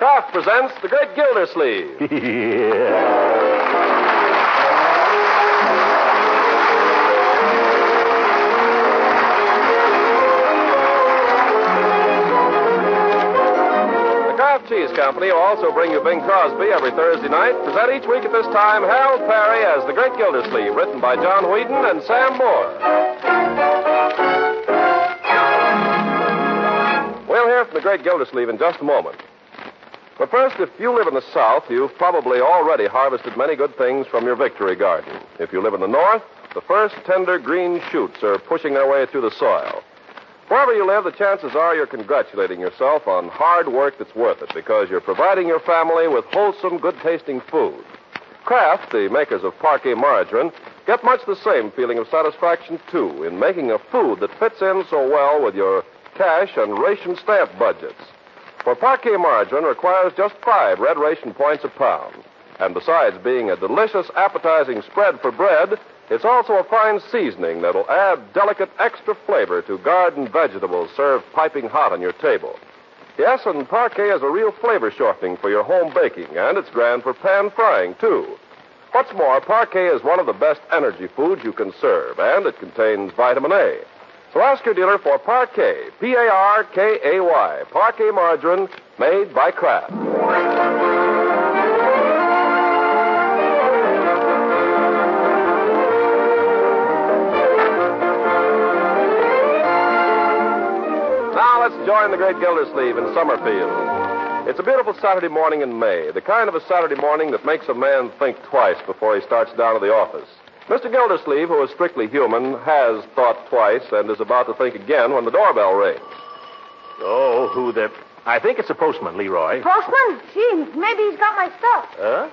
Kraft presents The Great Gildersleeve. The Kraft Cheese Company will also bring you Bing Crosby every Thursday night. Present each week at this time Harold Perry as The Great Gildersleeve, written by John Whedon and Sam Moore. We'll hear from The Great Gildersleeve in just a moment. But first, if you live in the South, you've probably already harvested many good things from your victory garden. If you live in the North, the first tender green shoots are pushing their way through the soil. Wherever you live, the chances are you're congratulating yourself on hard work that's worth it because you're providing your family with wholesome, good-tasting food. Kraft, the makers of Parquet margarine, get much the same feeling of satisfaction, too, in making a food that fits in so well with your cash and ration stamp budgets. For Parquet margarine requires just 5 red ration points a pound. And besides being a delicious, appetizing spread for bread, it's also a fine seasoning that'll add delicate extra flavor to garden vegetables served piping hot on your table. Yes, and Parquet is a real flavor shortening for your home baking, and it's grand for pan frying, too. What's more, Parquet is one of the best energy foods you can serve, and it contains vitamin A. So ask your dealer for Parquet, P-A-R-K-A-Y, Parquet margarine made by Kraft. Now let's join the Great Gildersleeve in Summerfield. It's a beautiful Saturday morning in May, the kind of a Saturday morning that makes a man think twice before he starts down to the office. Mr. Gildersleeve, who is strictly human, has thought twice and is about to think again when the doorbell rings. Oh, who the... I think it's a postman, Leroy. Postman? Gee, maybe he's got my stuff. Huh?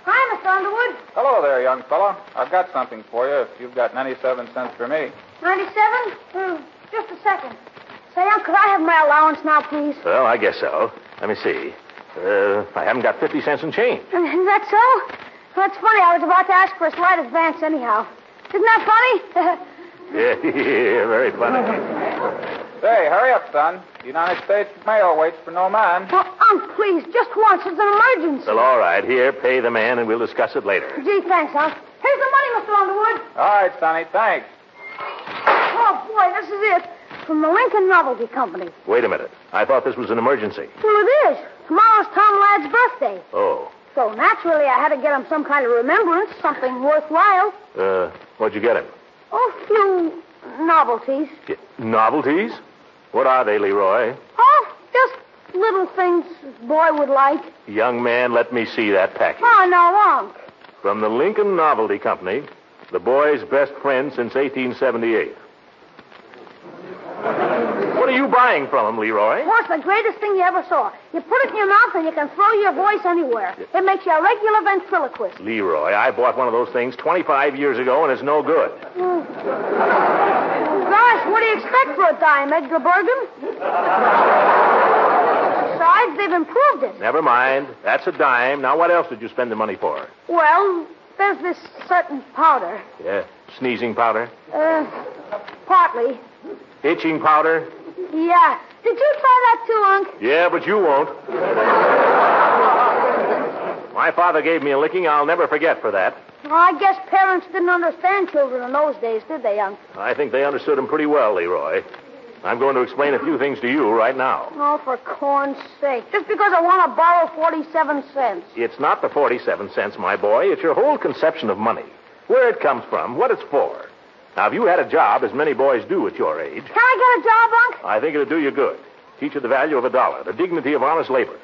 Hi, Mr. Underwood. Hello there, young fellow. I've got something for you if you've got 97 cents for me. 97? Just a second. Say, could I have my allowance now, please? Well, I guess so. Let me see. I haven't got 50 cents in change. Is that so? Well, that's funny. I was about to ask for a slight advance anyhow. Isn't that funny? Yeah, very funny. Say, hurry up, son. The United States mail waits for no man. Well, please, just once. It's an emergency. Well, all right. Here, pay the man, and we'll discuss it later. Gee, thanks, Unc. Here's the money, Mr. Underwood. All right, Sonny, thanks. Oh, boy, this is it. From the Lincoln Novelty Company. Wait a minute. I thought this was an emergency. Well, it is. Tomorrow's Tom Ladd's birthday. Oh. So, naturally, I had to get him some kind of remembrance, something worthwhile. What'd you get him? Oh, a few novelties. Novelties? What are they, Leroy? Oh, just little things a boy would like. Young man, let me see that package. Oh, no, Unc. From the Lincoln Novelty Company, the boy's best friend since 1878. What are you buying from him, Leroy? Oh, it's the greatest thing you ever saw. You put it in your mouth and you can throw your voice anywhere. It makes you a regular ventriloquist. Leroy, I bought one of those things 25 years ago, and it's no good. Gosh, what do you expect for a dime, Edgar Bergen? Besides, they've improved it. Never mind. That's a dime. Now, what else did you spend the money for? Well, there's this certain powder. Yeah, sneezing powder? Partly. Itching powder? Yeah. Did you try that too, Unc? Yeah, but you won't. My father gave me a licking I'll never forget for that. Well, I guess parents didn't understand children in those days, did they, Unc? I think they understood him pretty well, Leroy. I'm going to explain a few things to you right now. Oh, for corn's sake. Just because I want to borrow 47 cents. It's not the 47 cents, my boy. It's your whole conception of money. Where it comes from, what it's for. Now, if you had a job, as many boys do at your age... Can I get a job, Unc? I think it'd do you good. Teach you the value of $1, the dignity of honest labor.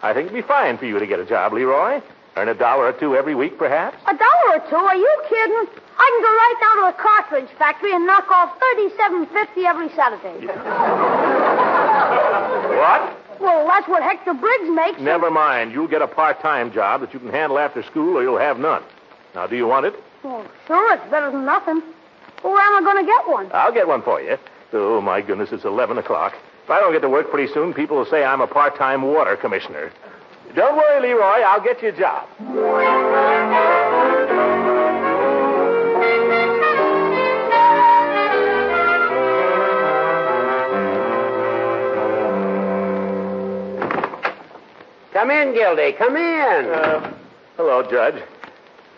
I think it'd be fine for you to get a job, Leroy. Earn $1 or $2 every week, perhaps. $1 or $2? Are you kidding? I can go right down to the cartridge factory and knock off $37.50 every Saturday. What? Well, that's what Hector Briggs makes. Never mind. You'll get a part-time job that you can handle after school, or you'll have none. Now, do you want it? Well, sure, it's better than nothing. Well, where am I going to get one? I'll get one for you. Oh, my goodness, it's 11 o'clock. If I don't get to work pretty soon, people will say I'm a part-time water commissioner. Don't worry, Leroy. I'll get you a job. Come in, Gildy. Come in. Hello, Judge.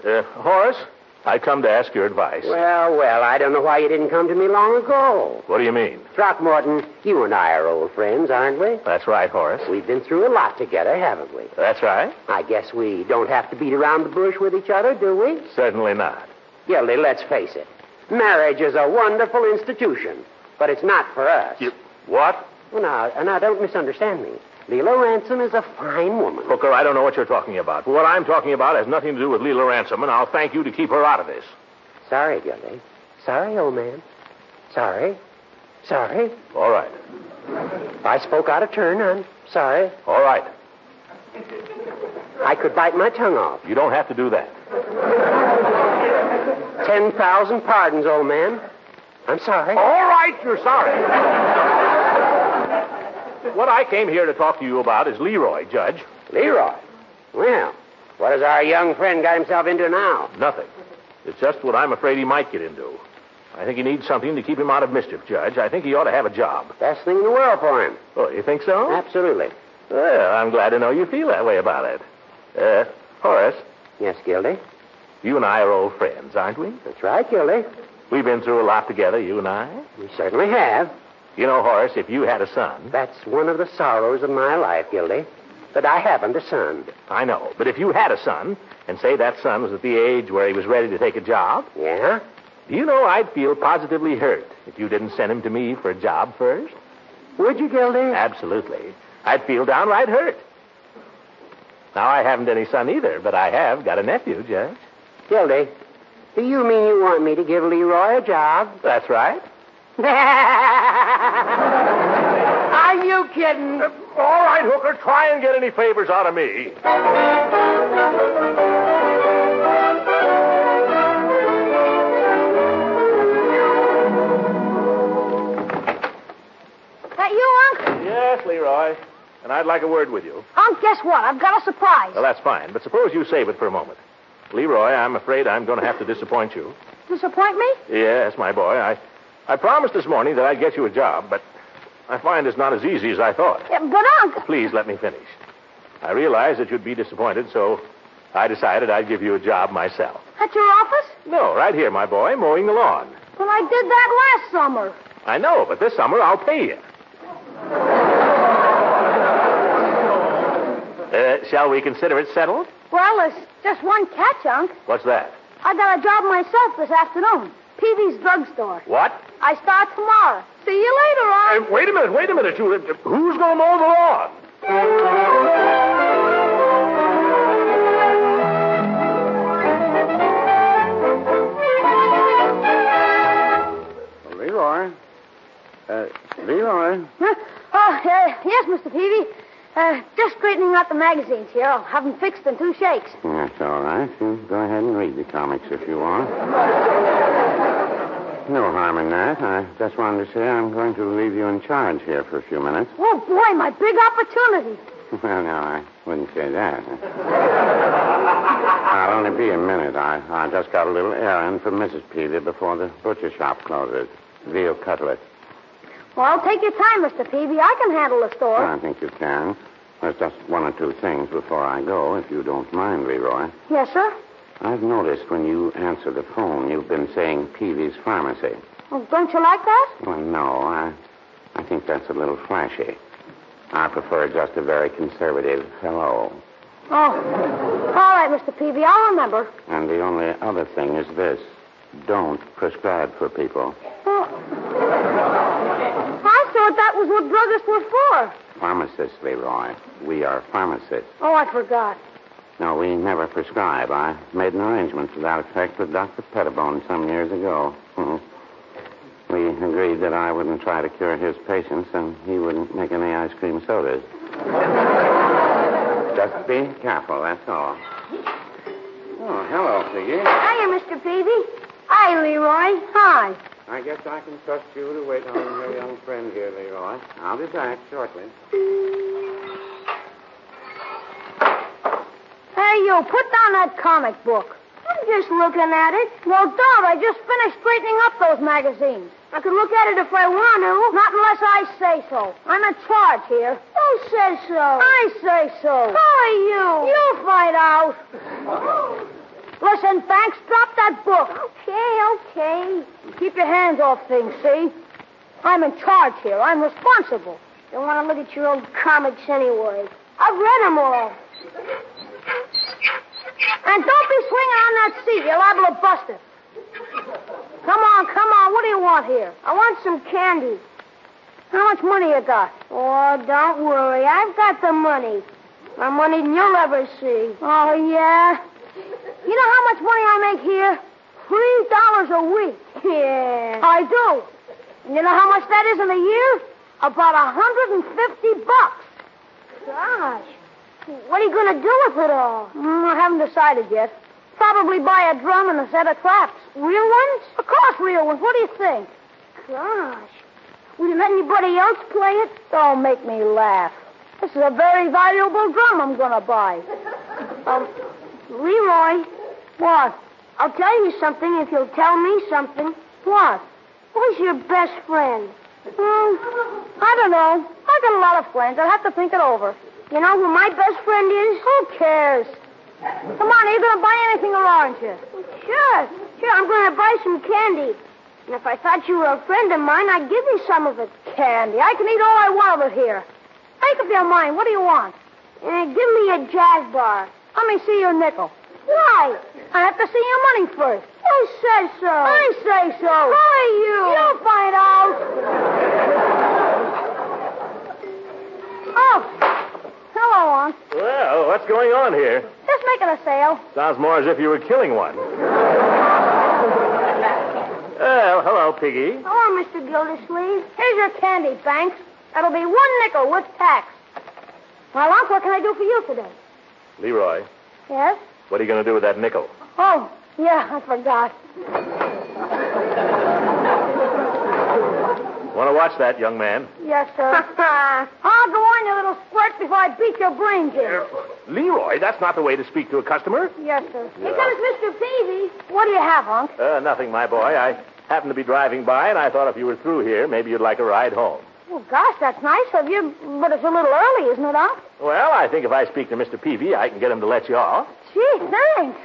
Horace, I come to ask your advice. Well, I don't know why you didn't come to me long ago. What do you mean? Throckmorton, you and I are old friends, aren't we? That's right, Horace. We've been through a lot together, haven't we? That's right. I guess we don't have to beat around the bush with each other, do we? Certainly not. Gildy, let's face it. Marriage is a wonderful institution, but it's not for us. What? Well, now, don't misunderstand me. Leela Ransom is a fine woman. Hooker, I don't know what you're talking about. What I'm talking about has nothing to do with Leela Ransom, and I'll thank you to keep her out of this. Sorry, Gildy. Sorry, old man. Sorry. All right. If I spoke out of turn, I'm sorry. All right. I could bite my tongue off. You don't have to do that. 10,000 pardons, old man. I'm sorry. All right, you're sorry. What I came here to talk to you about is Leroy, Judge. Leroy? Well, what has our young friend got himself into now? Nothing. It's just what I'm afraid he might get into. I think he needs something to keep him out of mischief, Judge. I think he ought to have a job. Best thing in the world for him. Oh, you think so? Absolutely. Well, I'm glad to know you feel that way about it. Horace, Yes, Gildy? you and I are old friends, aren't we? That's right, Gildy. We've been through a lot together, you and I. We certainly have. You know, Horace, if you had a son... That's one of the sorrows of my life, Gildy. That I haven't a son. I know, but if you had a son, and say that son was at the age where he was ready to take a job... Yeah? You know, I'd feel positively hurt if you didn't send him to me for a job first. Would you, Gildy? Absolutely. I'd feel downright hurt. Now, I haven't any son either, but I have got a nephew, Judge. Gildy, do you mean you want me to give Leroy a job? That's right. Are you kidding? All right, Hooker, try and get any favors out of me. That you, Unc? Yes, Leroy. And I'd like a word with you. Unc, guess what? I've got a surprise. Well, that's fine, but suppose you save it for a moment. Leroy, I'm afraid I'm going to have to disappoint you. Disappoint me? Yes, my boy. I promised this morning that I'd get you a job, but I find it's not as easy as I thought. Yeah, but, Unc... Please let me finish. I realized that you'd be disappointed, so I decided I'd give you a job myself. At your office? No, right here, my boy, mowing the lawn. Well, I did that last summer. I know, but this summer I'll pay you. Shall we consider it settled? Well, there's just one catch, Unc. What's that? I got a job myself this afternoon. Peavy's drugstore. What? I start tomorrow. See you later, Unc. Wait a minute. Who's going to mow the lawn? Leroy? Huh? Oh, yes, Mr. Peavy. Just straightening out the magazines here. I'll have them fixed in 2 shakes. That's all right. You go ahead and read the comics if you want. No harm in that. I just wanted to say I'm going to leave you in charge here for a few minutes. Oh, boy, my big opportunity. Well, no, I wouldn't say that. I'll only be a minute. I just got a little errand for Mrs. Peavy before the butcher shop closes. Veal cutlet. Well, take your time, Mr. Peavy. I can handle the store. I think you can. There's just 1 or 2 things before I go, if you don't mind, Leroy. Yes, sir? I've noticed when you answer the phone, you've been saying Peavy's Pharmacy. Oh, don't you like that? Well, no, I think that's a little flashy. I prefer just a very conservative hello. Oh, all right, Mr. Peavy. I'll remember. And the only other thing is this. Don't prescribe for people. Oh. I thought that was what druggists were for. Pharmacists, Leroy. We are pharmacists. Oh, I forgot. No, we never prescribe. I made an arrangement to that effect with Dr. Pettibone some years ago. We agreed that I wouldn't try to cure his patients and he wouldn't make any ice cream sodas. Just be careful, that's all. Oh, hello, Piggy. Hiya, Mr. Peavy. Hi, Leroy. Hi. I guess I can trust you to wait on your young friend here, Leroy. I'll be back shortly. Hey, you, put down that comic book. I'm just looking at it. No doubt, I just finished straightening up those magazines. I could look at it if I want to, not unless I say so. I'm in charge here. Who says so? I say so. Who are you? You'll find out. Listen, Banks, drop that book. Okay. Keep your hands off things, see? I'm in charge here. I'm responsible. Don't want to look at your old comics anyway. I've read them all. And don't be swinging on that seat. You're liable to bust it. Come on. What do you want here? I want some candy. How much money you got? Oh, don't worry. I've got the money. More money than you'll ever see. Oh, yeah? You know how much money I make here? $3 a week. Yeah. I do. And you know how much that is in a year? About $150. Gosh. What are you going to do with it all? I haven't decided yet. Probably buy a drum and a set of traps. Real ones? Of course, real ones. What do you think? Gosh. Will you let anybody else play it? Don't make me laugh. This is a very valuable drum I'm going to buy. Leroy. What? I'll tell you something if you'll tell me something. What? Who's your best friend? I don't know. I got a lot of friends. I'll have to think it over. You know who my best friend is? Who cares? Come on, are you going to buy anything or aren't you? Sure. I'm going to buy some candy. And if I thought you were a friend of mine, I'd give you some of it. Candy. I can eat all I want of it here. Make up your mind. What do you want? Give me a jazz bar. Let me see your nickel. Why? I have to see your money first. Who says so? I say so. Who are you? You'll find out. Oh. Hello, Unc. Well, what's going on here? Just making a sale. Sounds more as if you were killing one. Well, hello, Piggy. Hello, Mr. Gildersleeve. Here's your candy, Banks. That'll be $1 nickel with tax. Well, Unc, what can I do for you today? Leroy, Yes? what are you going to do with that nickel? Oh, yeah, I forgot. Want to watch that, young man? Yes, sir. I'll go on, you little squirt, before I beat your brains in. Leroy, that's not the way to speak to a customer. Yes, sir. Here comes Mr. Peavy. What do you have, Unc? Nothing, my boy. I happened to be driving by, and I thought if you were through here, maybe you'd like a ride home. Oh, gosh, that's nice of you, but it's a little early, isn't it, Unc? Well, I think if I speak to Mr. Peavy, I can get him to let you off. Gee, thanks.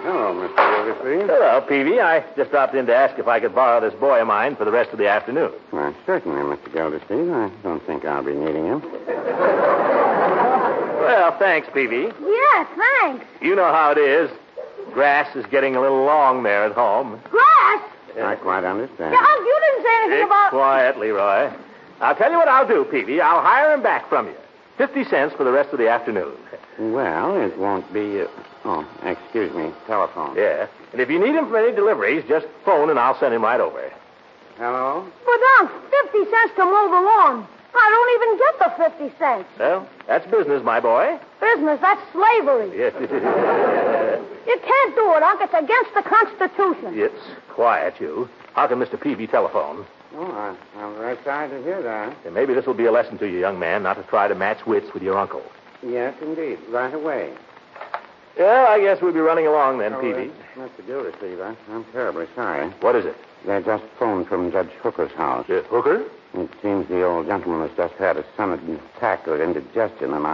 Hello, Mr. Gildersleeve. Hello, Peavy. I just dropped in to ask if I could borrow this boy of mine for the rest of the afternoon. Well, certainly, Mr. Gildersleeve. I don't think I'll be needing him. Well, thanks, Peavy. Yeah, thanks. You know how it is. Grass is getting a little long there at home. Grass? I quite understand. Yeah, Unc, you didn't say anything about... Quiet, Leroy. I'll tell you what I'll do, Peavy. I'll hire him back from you. 50 cents for the rest of the afternoon. Well, it won't be... Oh, excuse me. Telephone. Yeah. And if you need him for any deliveries, just phone and I'll send him right over. Hello? But, Unc, 50 cents to mow the lawn. I don't even get the 50 cents. Well, that's business, my boy. Business, that's slavery. Yes. You can't do it, Unc. It's against the Constitution. It's quiet, you. How can Mr. Peavy telephone? Oh, I'm very sorry to hear that. And maybe this will be a lesson to you, young man, not to try to match wits with your uncle. Yes, indeed. Right away. Well, I guess we'll be running along then, Peavy. Mr. Gildersleeve, I'm terribly sorry. What is it? They just phoned from Judge Hooker's house. Hooker? It seems the old gentleman has just had a sudden attack of indigestion, and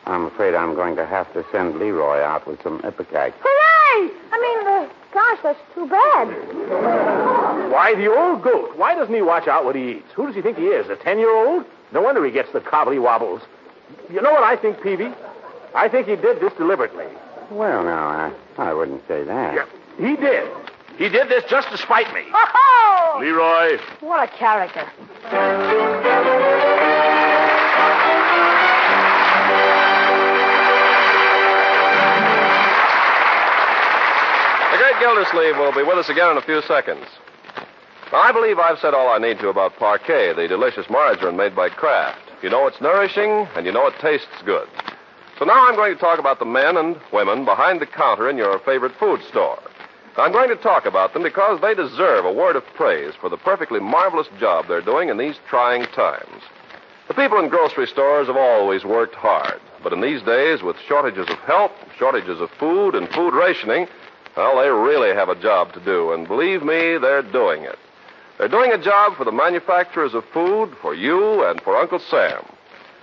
I'm afraid I'm going to have to send Leroy out with some Ipecac. Hooray! Gosh, that's too bad. Why, the old goat. Why doesn't he watch out what he eats? Who does he think he is, a 10-year-old? No wonder he gets the cobbly wobbles. You know what I think, Peavy? I think he did this deliberately. Well, now, I wouldn't say that. Yeah, he did. He did this just to spite me. Oh! Leroy. What a character. The great Gildersleeve will be with us again in a few seconds. Now, I believe I've said all I need to about Parquet, the delicious margarine made by Kraft. You know it's nourishing, and you know it tastes good. So now I'm going to talk about the men and women behind the counter in your favorite food store. I'm going to talk about them because they deserve a word of praise for the perfectly marvelous job they're doing in these trying times. The people in grocery stores have always worked hard, but in these days, with shortages of help, shortages of food, and food rationing, well, they really have a job to do, and believe me, they're doing it. They're doing a job for the manufacturers of food, for you, and for Uncle Sam.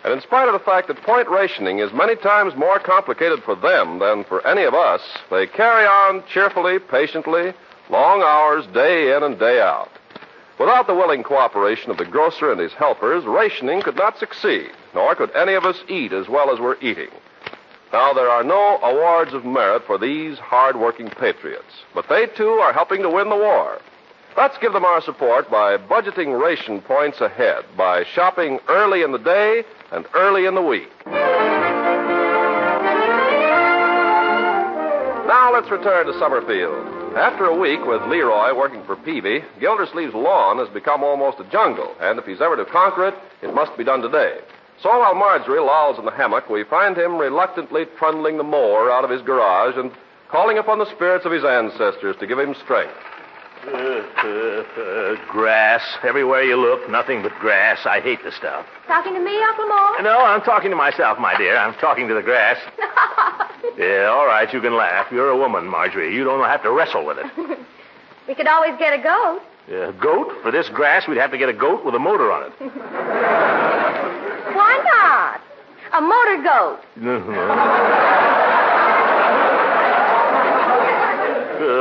And in spite of the fact that point rationing is many times more complicated for them than for any of us, they carry on cheerfully, patiently, long hours, day in and day out. Without the willing cooperation of the grocer and his helpers, rationing could not succeed, nor could any of us eat as well as we're eating. Now, there are no awards of merit for these hard-working patriots, but they, too, are helping to win the war. Let's give them our support by budgeting ration points ahead, by shopping early in the day and early in the week. Now let's return to Summerfield. After a week with Leroy working for Peavy, Gildersleeve's lawn has become almost a jungle, and if he's ever to conquer it, it must be done today. So while Marjorie lolls in the hammock, we find him reluctantly trundling the mower out of his garage and calling upon the spirits of his ancestors to give him strength. Grass. Everywhere you look, nothing but grass. I hate the stuff. Talking to me, Uncle Mort? No, I'm talking to myself, my dear. I'm talking to the grass. Yeah, all right, you can laugh. You're a woman, Marjorie. You don't have to wrestle with it. We could always get a goat. A goat? For this grass, we'd have to get a goat with a motor on it. Why not? A motor goat.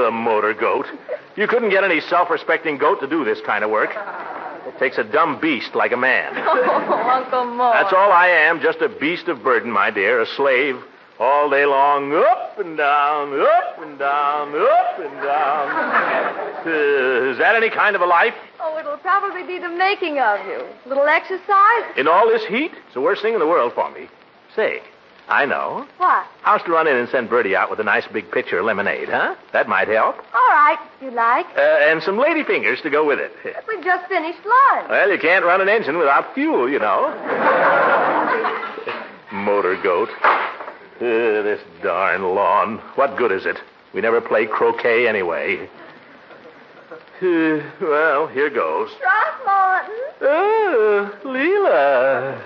A motor goat. You couldn't get any self-respecting goat to do this kind of work. It takes a dumb beast like a man. Oh, Uncle Mort. That's all I am, just a beast of burden, my dear, a slave. All day long, up and down, up and down, up and down. Is that any kind of a life? Oh, it'll probably be the making of you. A little exercise. In all this heat? It's the worst thing in the world for me. Say, I know. What? How's to run in and send Bertie out with a nice big pitcher of lemonade, huh? That might help. All right, if you like. And some lady fingers to go with it. We've just finished lunch. Well, you can't run an engine without fuel, you know. Motor goat. This darn lawn. What good is it? We never play croquet anyway. Well, here goes. Throckmorton. Oh, Leela.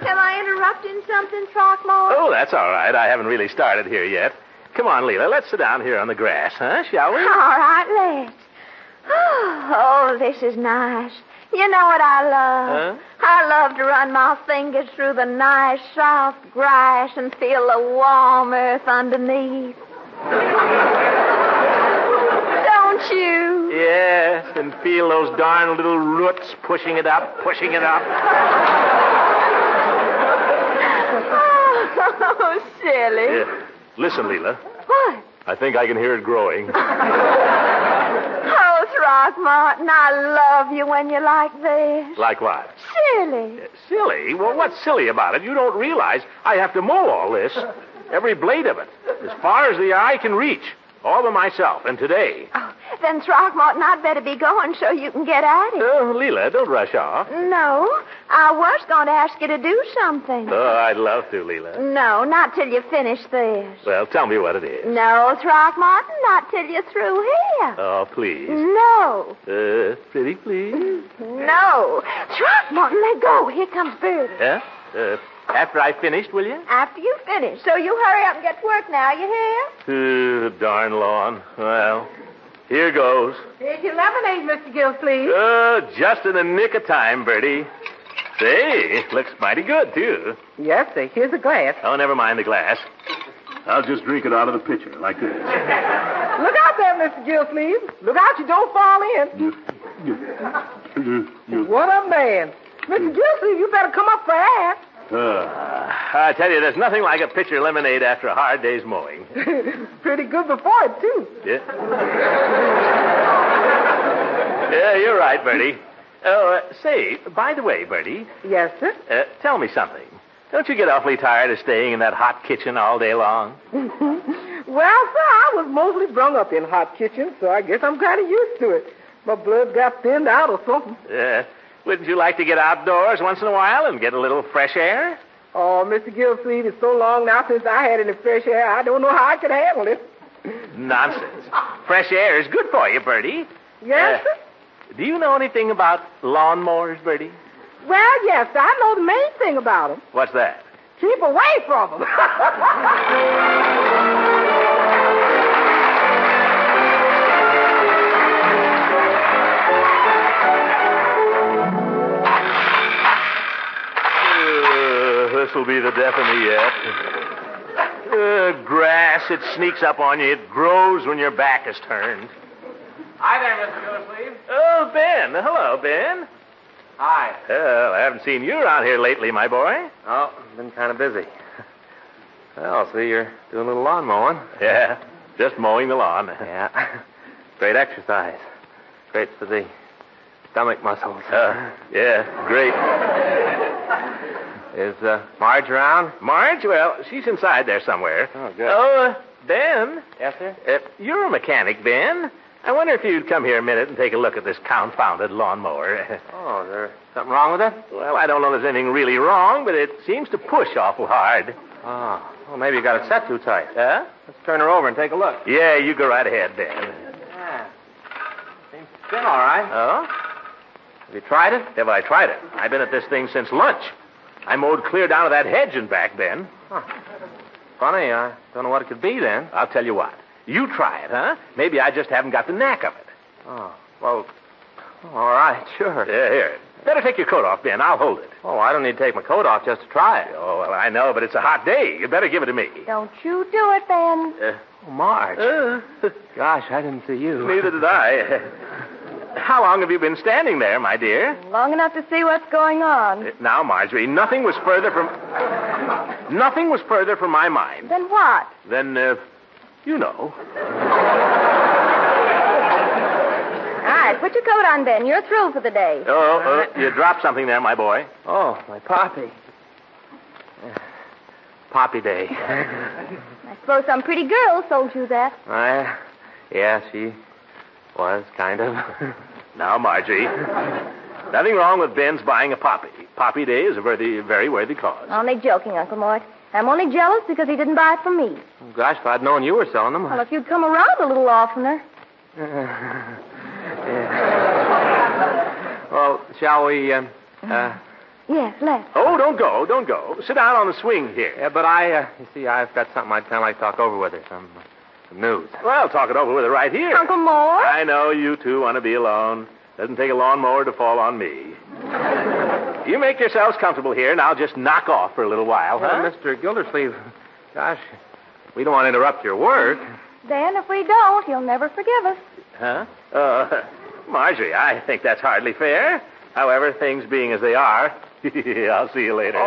Am I interrupting something, Throckmorton? Oh, that's all right. I haven't really started here yet. Come on, Leela. Let's sit down here on the grass, huh? Shall we? All right, let's. Oh, this is nice. You know what I love? Huh? I love to run my fingers through the nice, soft grass and feel the warm earth underneath. Don't you? Yes, and feel those darn little roots pushing it up, pushing it up. Oh, silly. Yeah. Listen, Leela. What? I think I can hear it growing. Oh, Throckmorton, I love you when you're like this. Like what? Silly. Silly? Well, what's silly about it? You don't realize I have to mow all this. Every blade of it. As far as the eye can reach. All by myself. And today. Oh, then, Throckmorton, I'd better be going so you can get at it. Oh, Leela, don't rush off. No, I was going to ask you to do something. Oh, I'd love to, Leela. No, not till you finish this. Well, tell me what it is. No, Throckmorton, not till you're through here. Oh, please. No. Pretty please. No. Throckmorton, let go. Here comes Bertie. Yeah? After I finished, will you? After you finish. So you hurry up and get to work now, you hear? Darn lawn. Well, here goes. Here's your lemonade, Mr. Gilsleeve. Just in the nick of time, Bertie. Say, looks mighty good, too. Yes, sir. Here's a glass. Oh, never mind the glass. I'll just drink it out of the pitcher, like this. Look out there, Mr. Gilsleeve. Look out you don't fall in. What a man. Mr. Gilsleeve, you better come up for air. I tell you, there's nothing like a pitcher of lemonade after a hard day's mowing. Pretty good before it, too. Yeah. Yeah, you're right, Bertie. Say, by the way, Bertie. Yes, sir? Tell me something. Don't you get awfully tired of staying in that hot kitchen all day long? Well, sir, I was mostly brung up in hot kitchens, so I guess I'm kind of used to it. My blood got thinned out or something. Wouldn't you like to get outdoors once in a while and get a little fresh air? Oh, Mr. Gilsleeve, it's so long now since I had any fresh air, I don't know how I could handle it. Nonsense. Fresh air is good for you, Bertie. Yes, sir? Do you know anything about lawnmowers, Bertie? Well, yes, sir. I know the main thing about them. What's that? Keep away from them. this'll be the death of me yet. Grass, it sneaks up on you. It grows when your back is turned. Hi there, Mr. Gildersleeve. Oh, Ben. Hello, Ben. Hi. Well, I haven't seen you around here lately, my boy. Oh, been kind of busy. Well, see, you're doing a little lawn mowing. Yeah, just mowing the lawn. Yeah. Great exercise. Great for the stomach muscles. Yeah, great. Is Marge around? Marge? Well, she's inside there somewhere. Oh, good. Oh, Ben. Yes, sir? You're a mechanic, Ben. I wonder if you'd come here a minute and take a look at this confounded lawnmower. Oh, is there something wrong with it? Well, I don't know if there's anything really wrong, but it seems to push awful hard. Oh, well, maybe you got it set too tight. Huh? Let's turn her over and take a look. Yeah, you go right ahead, Ben. Yeah. Seems to spin all right. Oh? Have you tried it? Have I tried it? I've been at this thing since lunch. I mowed clear down to that hedge and back, Ben. Huh. Funny, I don't know what it could be then. I'll tell you what. You try it, huh? Maybe I just haven't got the knack of it. Oh, well, all right, sure. Yeah, here. Better take your coat off, Ben. I'll hold it. Oh, I don't need to take my coat off just to try it. Oh, well, I know, but it's a hot day. You'd better give it to me. Don't you do it, Ben. Oh, Marge. Gosh, I didn't see you. Neither did I. How long have you been standing there, my dear? Long enough to see what's going on. Now, Marjorie, nothing was further from my mind Then what? than, you know. All right, put your coat on, Ben. You're through for the day. Oh, you dropped something there, my boy. Oh, my Poppy. Poppy Day. I suppose some pretty girl sold you that. Yeah, she was, kind of. Now, Margie, nothing wrong with Ben's buying a poppy. Poppy Day is a very, very worthy cause. Only joking, Uncle Mort. I'm only jealous because he didn't buy it from me. Oh, gosh, if I'd known you were selling them. Well, if you'd come around a little oftener. Well, shall we, Yes, let's. Oh, don't go. Sit down on the swing here. Yeah, but you see, I've got something I'd kind of like to talk over with her. Some news. Well, talk it over with her right here. Uncle Mort? I know you two want to be alone. Doesn't take a lawnmower to fall on me. You make yourselves comfortable here, and I'll just knock off for a little while, huh? Well, Mr. Gildersleeve, gosh, we don't want to interrupt your work. Then, if we don't, he'll never forgive us. Huh? Marjorie, I think that's hardly fair. However, things being as they are, I'll see you later.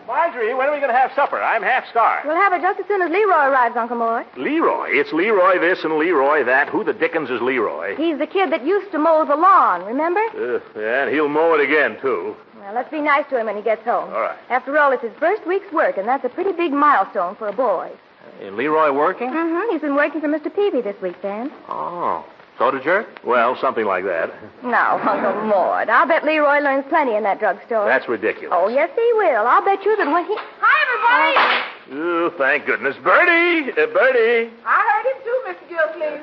Marjorie, when are we going to have supper? I'm half starved. We'll have it just as soon as Leroy arrives, Uncle Mort. Leroy? It's Leroy this and Leroy that. Who the dickens is Leroy? He's the kid that used to mow the lawn, remember? Yeah, and he'll mow it again, too. Well, let's be nice to him when he gets home. All right. After all, it's his first week's work, and that's a pretty big milestone for a boy. Is Leroy working? Mm-hmm. He's been working for Mr. Peavy this week, Dan. Oh, soda jerk? Well, something like that. Now, Uncle Mort, I'll bet Leroy learns plenty in that drugstore. That's ridiculous. Oh, yes, he will. I'll bet you that when he... Hi, everybody! Oh, thank goodness. Bertie! Bertie! I heard him too, Mr. Gildersleeve.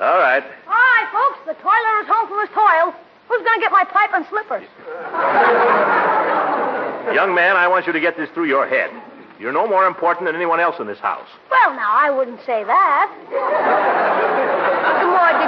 All right. All right, folks, the toiler is home from his toil. Who's going to get my pipe and slippers? Young man, I want you to get this through your head. You're no more important than anyone else in this house. Well, now, I wouldn't say that. Uncle Mort,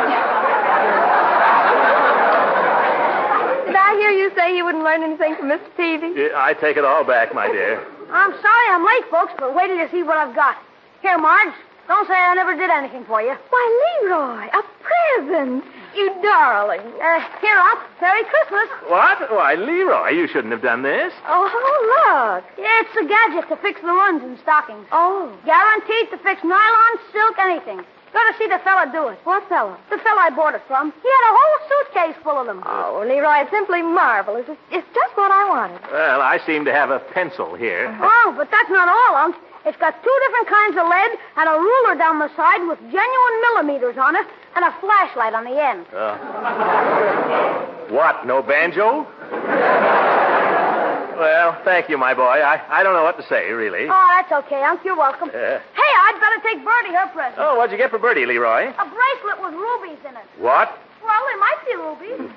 did I hear you say you wouldn't learn anything from Mr. Peavy? I take it all back, my dear. I'm sorry I'm late, folks, but wait till you see what I've got. Here, Marge, don't say I never did anything for you. Why, Leroy, a present. You darling. Here, Unc. Merry Christmas. What? Why, Leroy, you shouldn't have done this. Oh, look. It's a gadget to fix the runs in stockings. Oh. Guaranteed to fix nylon, silk, anything. Gotta see the fella do it. What fella? The fella I bought it from. He had a whole suitcase full of them. Oh, Leroy, it's simply marvelous. It's just what I wanted. Well, I seem to have a pencil here. Oh, but that's not all, Unc. It's got 2 different kinds of lead and a ruler down the side with genuine millimeters on it and a flashlight on the end. What, no banjo? Well, thank you, my boy. I don't know what to say, really. Oh, that's okay, Unc. You're welcome. Hey, I'd better take Bertie her present. Oh, what'd you get for Bertie, Leroy? A bracelet with rubies in it. What? Well, they might be rubies.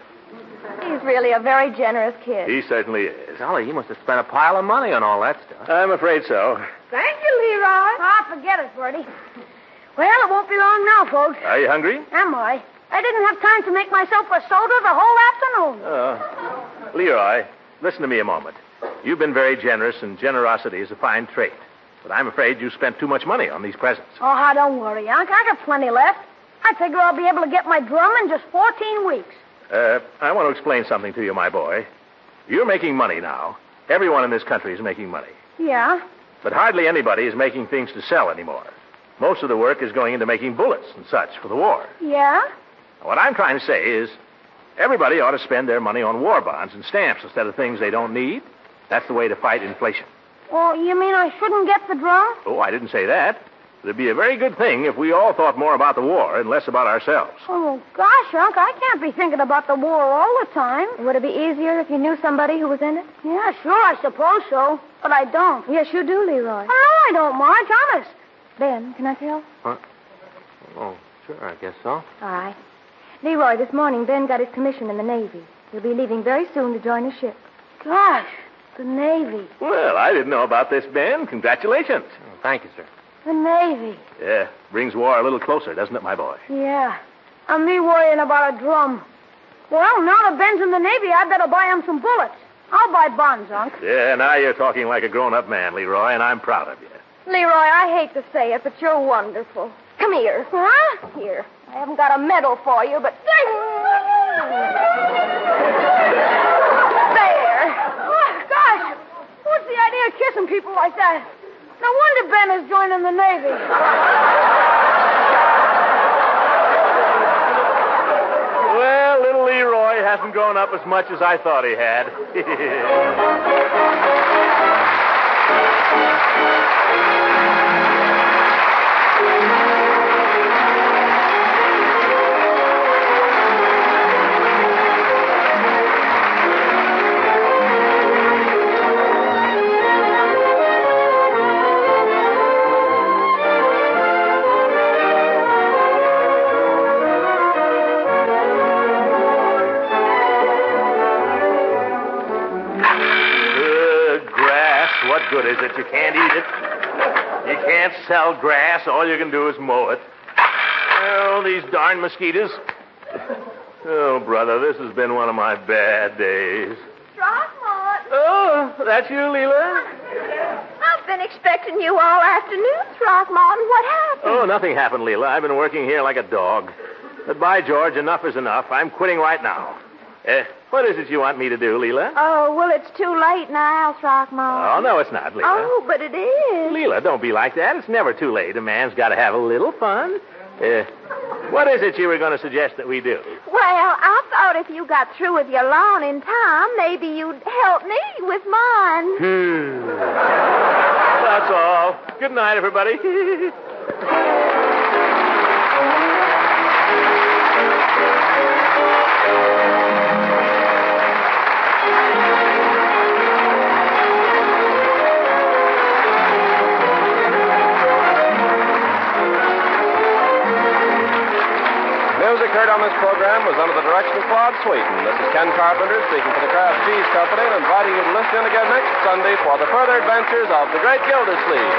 He's really a very generous kid. He certainly is. Golly, he must have spent a pile of money on all that stuff. I'm afraid so. Thank you, Leroy. Ah, forget it, Bertie. Well, it won't be long now, folks. Are you hungry? Am I? I didn't have time to make myself a soda the whole afternoon. Leroy, listen to me a moment. You've been very generous, and generosity is a fine trait. But I'm afraid you spent too much money on these presents. Oh, don't worry, Unc. I got plenty left. I figure I'll be able to get my drum in just 14 weeks. I want to explain something to you, my boy. You're making money now. Everyone in this country is making money. Yeah? But hardly anybody is making things to sell anymore. Most of the work is going into making bullets and such for the war. Yeah? What I'm trying to say is everybody ought to spend their money on war bonds and stamps instead of things they don't need. That's the way to fight inflation. Oh, you mean I shouldn't get the drum? Oh, I didn't say that. It'd be a very good thing if we all thought more about the war and less about ourselves. Oh, gosh, Unc, I can't be thinking about the war all the time. Would it be easier if you knew somebody who was in it? Yeah, sure, I suppose so. But I don't. Yes, you do, Leroy. Oh, I don't, Marge, honest. Ben, can I tell? Huh? Oh, sure, I guess so. All right. Leroy, this morning, Ben got his commission in the Navy. He'll be leaving very soon to join a ship. Gosh, the Navy. Well, I didn't know about this, Ben. Congratulations. Oh, thank you, sir. The Navy. Yeah, brings war a little closer, doesn't it, my boy? Yeah. And me worrying about a drum. Well, now that Ben's in the Navy, I better buy him some bullets. I'll buy bonds, Unc. Yeah, now you're talking like a grown-up man, Leroy, and I'm proud of you. Leroy, I hate to say it, but you're wonderful. Come here. Huh? Here. I haven't got a medal for you, but... There. Oh, gosh. What's the idea of kissing people like that? No wonder Ben is joining the Navy. Well, little Leroy hasn't grown up as much as I thought he had. What good is it? You can't eat it. You can't sell grass. All you can do is mow it. Oh, these darn mosquitoes. Oh, brother, this has been one of my bad days. Throckmorton. Oh, that's you, Leela? I've been expecting you all afternoon, Throckmorton. What happened? Oh, nothing happened, Leela. I've been working here like a dog. But by George, enough is enough. I'm quitting right now. What is it you want me to do, Leela? Oh, well, it's too late now, Throckmorton. Oh, no, it's not, Leela. Oh, but it is. Leela, don't be like that. It's never too late. A man's got to have a little fun. What is it you were going to suggest that we do? Well, I thought if you got through with your lawn in time, maybe you'd help me with mine. That's all. Good night, everybody. Music heard on this program was under the direction of Claude Sweeten. This is Ken Carpenter speaking for the Kraft Cheese Company and inviting you to listen in again next Sunday for the further adventures of the Great Gildersleeve.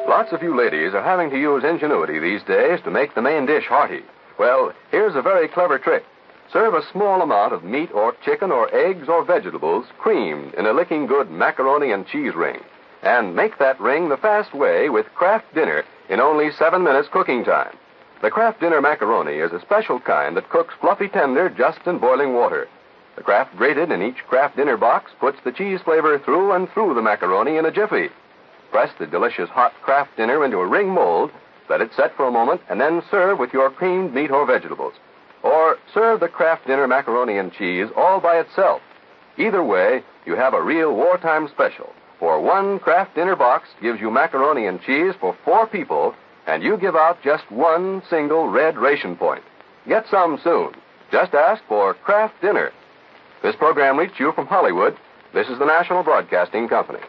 Lots of you ladies are having to use ingenuity these days to make the main dish hearty. Well, here's a very clever trick. Serve a small amount of meat or chicken or eggs or vegetables creamed in a licking good macaroni and cheese ring. And make that ring the fast way with Kraft Dinner in only 7 minutes cooking time. The Kraft Dinner macaroni is a special kind that cooks fluffy tender just in boiling water. The Kraft grated in each Kraft Dinner box puts the cheese flavor through and through the macaroni in a jiffy. Press the delicious hot Kraft Dinner into a ring mold, let it set for a moment, and then serve with your creamed meat or vegetables. Or serve the Kraft Dinner macaroni and cheese all by itself. Either way, you have a real wartime special. For one Kraft Dinner box gives you macaroni and cheese for 4 people, and you give out just one single red ration point. Get some soon. Just ask for Kraft Dinner. This program reached you from Hollywood. This is the National Broadcasting Company.